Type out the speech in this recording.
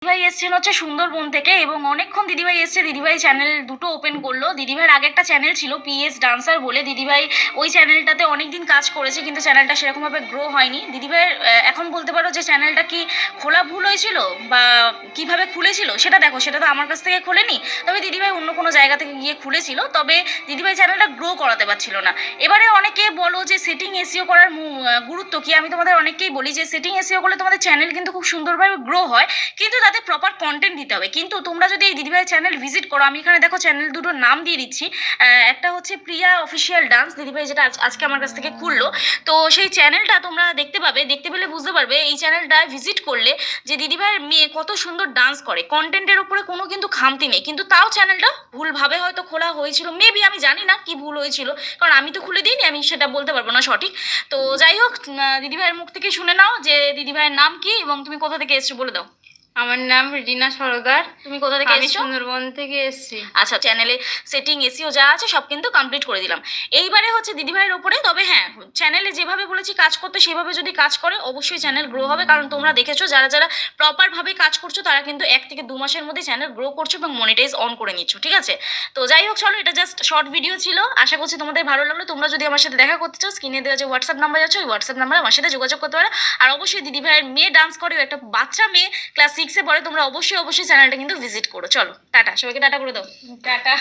দিদিভাই এসছেন হচ্ছে সুন্দরবন থেকে এবং অনেকক্ষণ দিদিভাই এসছে। দিদিভাই চ্যানেল দুটো ওপেন করলো। দিদিভাইয়ের আগে একটা চ্যানেল ছিল পিএস ডান্সার বলে। দিদিভাই ওই চ্যানেলটাতে অনেকদিন কাজ করেছে, কিন্তু চ্যানেলটা সেরকমভাবে গ্রো হয়নি। দিদিভাইয়ের এখন বলতে পারো যে চ্যানেলটা কি খোলা ভুল হয়েছিল বা কিভাবে খুলেছিল সেটা দেখো, সেটা তো আমার কাছ থেকে খোলেনি। তবে দিদিভাই অন্য কোনো জায়গা থেকে গিয়ে খুলেছিল। তবে দিদিভাই চ্যানেলটা গ্রো করাতে পারছিল না। এবারে অনেকে বলো যে সেটিং এসিও করার গুরুত্ব কি। আমি তোমাদের অনেককেই বলি যে সেটিং এসিও করলে তোমাদের চ্যানেল কিন্তু খুব সুন্দরভাবে গ্রো হয়, কিন্তু তাতে প্রপার কন্টেন্ট দিতে হবে। কিন্তু তোমরা যদি এই দিদিভাইয়ের চ্যানেল ভিজিট করো, আমি এখানে দেখো চ্যানেল দুটোর নাম দিয়ে দিচ্ছি। একটা হচ্ছে প্রিয়া অফিসিয়াল ডান্স, দিদিভাই যেটা আজকে আমার কাছ থেকে খুললো। তো সেই চ্যানেলটা তোমরা দেখতে পাবে, দেখতে পেলে বুঝতে পারবে এই চ্যানেলটা ভিজিট করলে যে দিদিভাইয়ের মেয়ে কত সুন্দর ডান্স করে। কন্টেন্টের উপরে কোনো কিন্তু খামতি নেই, কিন্তু তাও চ্যানেলটা ভুলভাবে হয়তো খোলা হয়েছিল, মেবি। আমি জানি না কি ভুল হয়েছিল, কারণ আমি তো খুলে দিইনি, আমি সেটা বলতে পারবো না সঠিক। তো যাই হোক, দিদিভাইয়ের মুখ থেকে শুনে নাও যে দিদিভাইয়ের নাম কি এবং তুমি কোথা থেকে এসছো বলে দাও। আমার নাম রিনা সরদার। তুমি কোথা থেকে আমি এসছো? সুন্দরবন থেকে এসেছি। আচ্ছা, চ্যানেলে সেটিং এসিও যা আছে সব কিন্তু কমপ্লিট করে দিলাম। এইবারে হচ্ছে দিদিভাইয়ের ওপরে। তবে হ্যাঁ, চ্যানেলে যেভাবে বলেছি কাজ করতে সেভাবে যদি কাজ করে অবশ্যই চ্যানেল গ্রো হবে। কারণ তোমরা দেখেছো যারা যারা প্রপারভাবে কাজ করছো তারা কিন্তু 1 থেকে 2 মাসের মধ্যে চ্যানেল গ্রো করছো এবং মনিটাইজ অন করে নিচ্ছ, ঠিক আছে? তো যাই হোক, চলো, এটা জাস্ট শর্ট ভিডিও ছিল। আশা করছি তোমাদের ভালো লাগলো। তোমরা যদি আমার সাথে দেখা করতে চাও, স্ক্রিনে দেওয়া যে হোয়াটসঅ্যাপ নাম্বার আছে ওই হোয়াটসঅ্যাপ নাম্বারে আমার সাথে যোগাযোগ করতে পারো। আর অবশ্যই দিদিভাইয়ের মেয়ে ডান্স করে, একটা বাচ্চা মেয়ে ক্লাস 6-এ পড়ে। তোমরা অবশ্যই অবশ্যই চ্যানেলটা কিন্তু ভিজিট করো। চলো, টাটা, সবাইকে টাটা করে দাও। টাটা।